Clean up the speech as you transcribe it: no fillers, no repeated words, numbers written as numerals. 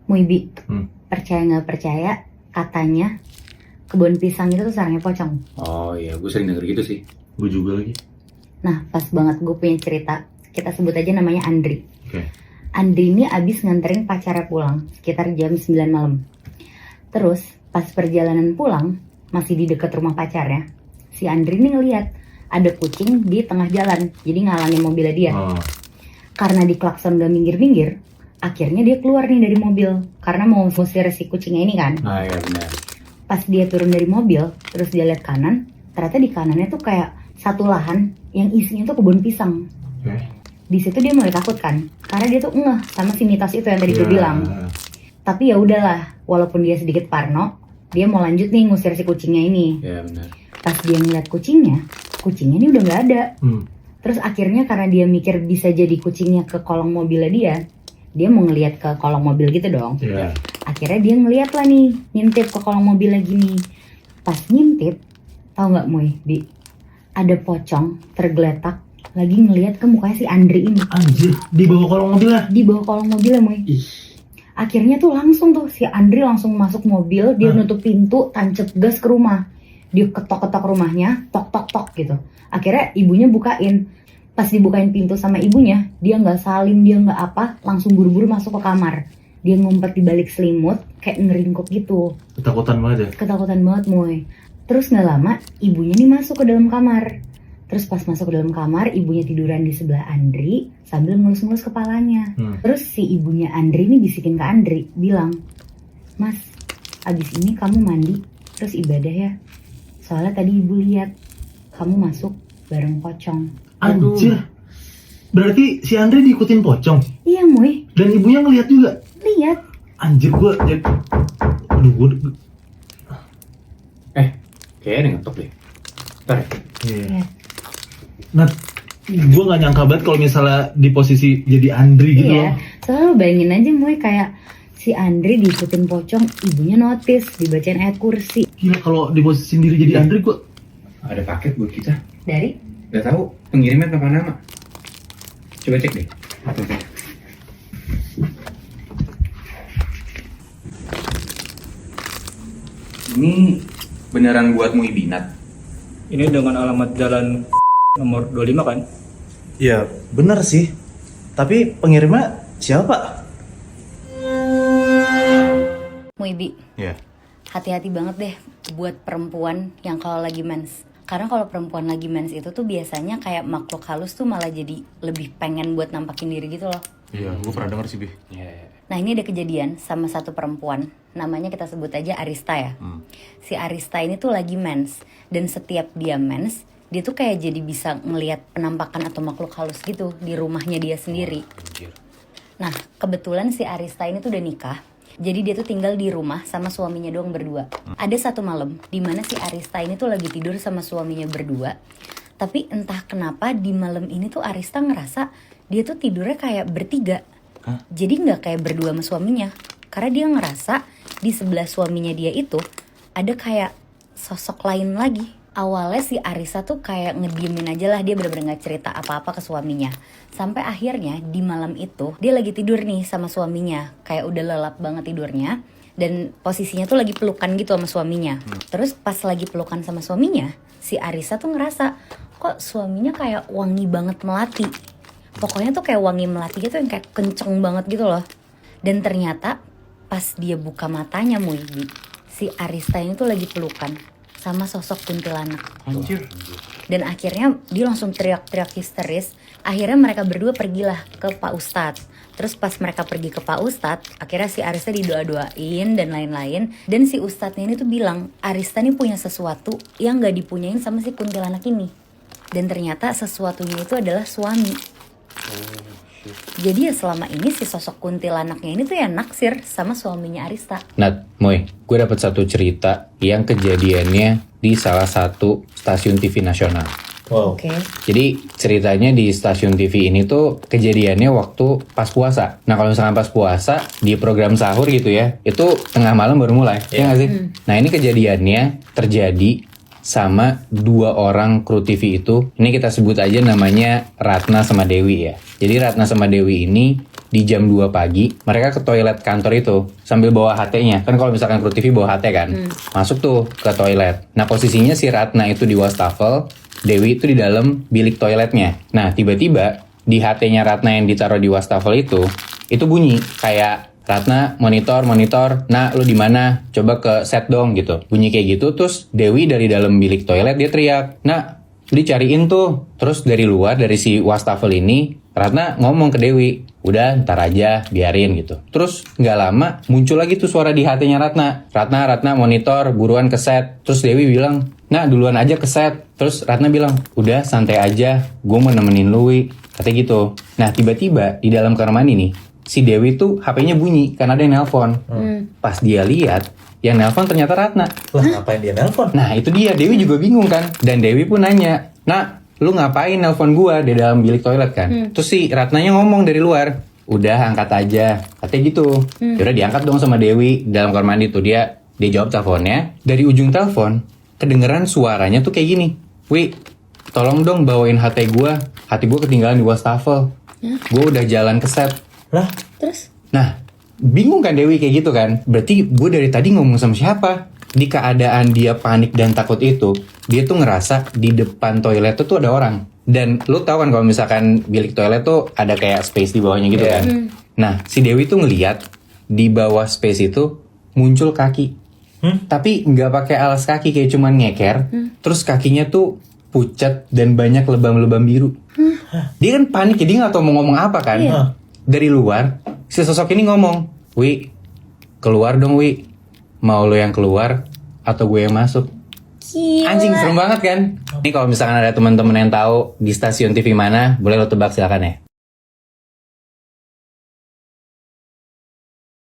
Muibi, percaya nggak percaya, katanya kebun pisang itu tuh sarangnya pocong. Oh iya, gue sering denger gitu sih. Gue juga lagi. Nah, pas banget gue punya cerita. Kita sebut aja namanya Andri. Oke. Andri ini abis nganterin pacarnya pulang sekitar jam 9 malam. Terus pas perjalanan pulang, masih di dekat rumah pacarnya, si Andri ini ngeliat ada kucing di tengah jalan, jadi ngalangin mobilnya dia. Karena diklakson gak minggir-minggir, akhirnya dia keluar nih dari mobil karena mau ngusir si kucingnya ini kan. Ah iya benar. Pas dia turun dari mobil, terus dia lihat kanan, ternyata di kanannya tuh kayak satu lahan yang isinya tuh kebun pisang. Di situ dia mulai takut kan, karena dia tuh ngeh sama si mitos itu yang tadi gue bilang. Tapi ya udahlah, walaupun dia sedikit parno, dia mau lanjut nih ngusir si kucingnya ini. Iya benar. Pas dia ngeliat kucingnya ini udah nggak ada. Terus akhirnya karena dia mikir bisa jadi kucingnya ke kolong mobilnya dia mau ngeliat ke kolong mobil gitu dong. Akhirnya dia ngeliat lah nih, ngintip ke kolong mobilnya gini. Pas ngintip, tau nggak Moy, Bi? Ada pocong tergeletak lagi ngeliat ke mukanya si Andri ini. Anjir, di bawah kolong mobilnya? Di bawah kolong mobilnya, Moy. Akhirnya tuh langsung tuh si Andri langsung masuk mobil, dia nutup pintu, tancap gas ke rumah. Dia ketok-ketok rumahnya, tok-tok-tok gitu. Akhirnya ibunya bukain. Pas dibukain pintu sama ibunya, dia nggak salim, dia nggak apa, langsung buru-buru masuk ke kamar. Dia ngumpet di balik selimut, kayak ngeringkuk gitu. Ketakutan banget ya? Ketakutan banget, Moy. Terus nggak lama, ibunya nih masuk ke dalam kamar. Terus pas masuk ke dalam kamar, ibunya tiduran di sebelah Andri sambil ngelus-ngelus kepalanya. Terus si ibunya Andri nih bisikin ke Andri, bilang, "Mas, abis ini kamu mandi, terus ibadah ya. Soalnya tadi ibu lihat kamu masuk bareng pocong." Anjir. Berarti si Andri diikutin pocong? Iya, Moy. Dan ibunya ngeliat juga? Lihat. Anjir, gue aduh, gue Kayaknya ada ngetok deh. Ntar ya. Iya. Nah, gue gak nyangka banget kalau misalnya di posisi jadi Andri gitu loh. Iya, soalnya bayangin aja Moy, kayak si Andri diikutin pocong, ibunya notice, dibacain ayat kursi. Gila, kalau di posisi sendiri jadi Andri, gue... Ada paket buat kita. Dari? Gak tahu pengirimnya tanpa nama. Coba cek deh. Ini beneran buat Muibinat. Ini dengan alamat jalan nomor 25 kan? Ya bener sih. Tapi pengirimnya siapa? Muibi, Iya. hati-hati banget deh buat perempuan yang kalau lagi mens. Karena kalau perempuan lagi mens itu tuh biasanya kayak makhluk halus tuh malah jadi lebih pengen buat nampakin diri gitu loh. Iya, gue pernah denger sih, Bi. Nah ini ada kejadian sama satu perempuan, namanya kita sebut aja Arista ya. Si Arista ini tuh lagi mens, dan setiap dia mens, dia tuh kayak jadi bisa ngelihat penampakan atau makhluk halus gitu di rumahnya dia sendiri. Nah kebetulan si Arista ini tuh udah nikah, jadi dia tuh tinggal di rumah sama suaminya doang berdua. Ada satu malam dimana si Arista ini tuh lagi tidur sama suaminya berdua, tapi entah kenapa di malam ini tuh Arista ngerasa dia tuh tidurnya kayak bertiga. Jadi nggak kayak berdua sama suaminya, karena dia ngerasa di sebelah suaminya dia itu ada kayak sosok lain lagi. Awalnya si Arista tuh kayak ngediemin aja lah, dia bener-bener gak cerita apa-apa ke suaminya. Sampai akhirnya di malam itu dia lagi tidur nih sama suaminya, kayak udah lelap banget tidurnya, dan posisinya tuh lagi pelukan gitu sama suaminya. Terus pas lagi pelukan sama suaminya, si Arista tuh ngerasa kok suaminya kayak wangi banget melati. Pokoknya tuh kayak wangi melati gitu yang kayak kenceng banget gitu loh. Dan ternyata pas dia buka matanya Muibi, si Arista ini tuh lagi pelukan sama sosok kuntilanak. Anjir. Dan akhirnya dia langsung teriak-teriak histeris. Akhirnya mereka berdua pergilah ke Pak Ustadz. Terus pas mereka pergi ke Pak Ustadz, akhirnya si Arista didoa-doain dan lain-lain. Dan si Ustadznya ini tuh bilang, Arista ini punya sesuatu yang gak dipunyain sama si kuntilanak ini. Dan ternyata sesuatunya itu adalah suami. Jadi ya selama ini si sosok kuntilanaknya ini tuh ya naksir sama suaminya Arista. Nat, Moy, gue dapet satu cerita yang kejadiannya di salah satu stasiun TV nasional. Wow. Oke. Jadi ceritanya di stasiun TV ini tuh kejadiannya waktu pas puasa. Nah kalau misalkan pas puasa di program sahur gitu ya, itu tengah malam baru mulai, ya nggak sih? Nah ini kejadiannya terjadi sama dua orang kru TV itu. Ini kita sebut aja namanya Ratna sama Dewi ya. Jadi Ratna sama Dewi ini di jam 2 pagi mereka ke toilet kantor itu sambil bawa HT-nya. Kan kalau misalkan Kru TV bawa HT kan. Masuk tuh ke toilet. Nah, posisinya si Ratna itu di wastafel, Dewi itu di dalam bilik toiletnya. Nah, tiba-tiba di HT-nya Ratna yang ditaruh di wastafel itu bunyi kayak Ratna monitor, nah lu di mana? Coba ke set dong gitu. Bunyi kayak gitu, terus Dewi dari dalam bilik toilet dia teriak, nah dicariin tuh. Terus dari luar, dari si wastafel ini, Ratna ngomong ke Dewi, udah ntar aja, biarin gitu. Terus nggak lama muncul lagi tuh suara di HT-nya Ratna. Ratna monitor, buruan ke set. Terus Dewi bilang, nah duluan aja ke set. Terus Ratna bilang, udah santai aja, gue mau nemenin lu, Wi. Katanya gitu. Nah tiba-tiba di dalam kamar mandi nih, si Dewi tuh HP-nya bunyi karena ada yang nelpon. Pas dia lihat, yang nelpon ternyata Ratna. Lah ngapain dia nelpon? Nah itu dia, Dewi juga bingung kan. Dan Dewi pun nanya, nah lu ngapain nelpon gua di dalam bilik toilet kan? Terus si Ratnanya ngomong dari luar, udah angkat aja. Katanya gitu. Yaudah diangkat dong sama Dewi dalam kamar mandi tuh. Dia jawab teleponnya. Dari ujung telepon, kedengeran suaranya tuh kayak gini. Wi, tolong dong bawain HT gua. HT gua ketinggalan di wastafel. Gua udah jalan ke set. Lah, Terus? Nah, bingung kan Dewi kayak gitu kan? Berarti gue dari tadi ngomong sama siapa? Di keadaan dia panik dan takut itu, dia tuh ngerasa di depan toilet tuh ada orang. Dan lu tahu kan kalau misalkan bilik toilet tuh ada kayak space di bawahnya gitu kan? Nah, si Dewi tuh ngeliat di bawah space itu muncul kaki. Tapi nggak pakai alas kaki, kayak cuman ngeker. Terus kakinya tuh pucat dan banyak lebam-lebam biru. Dia kan panik, jadi nggak tahu mau ngomong apa kan? Dari luar, si sosok ini ngomong, Wi, keluar dong Wi. Mau lo yang keluar atau gue yang masuk? Gila. Anjing, serem banget kan? Ini kalau misalkan ada teman-teman yang tahu di stasiun TV mana, boleh lo tebak silakan ya.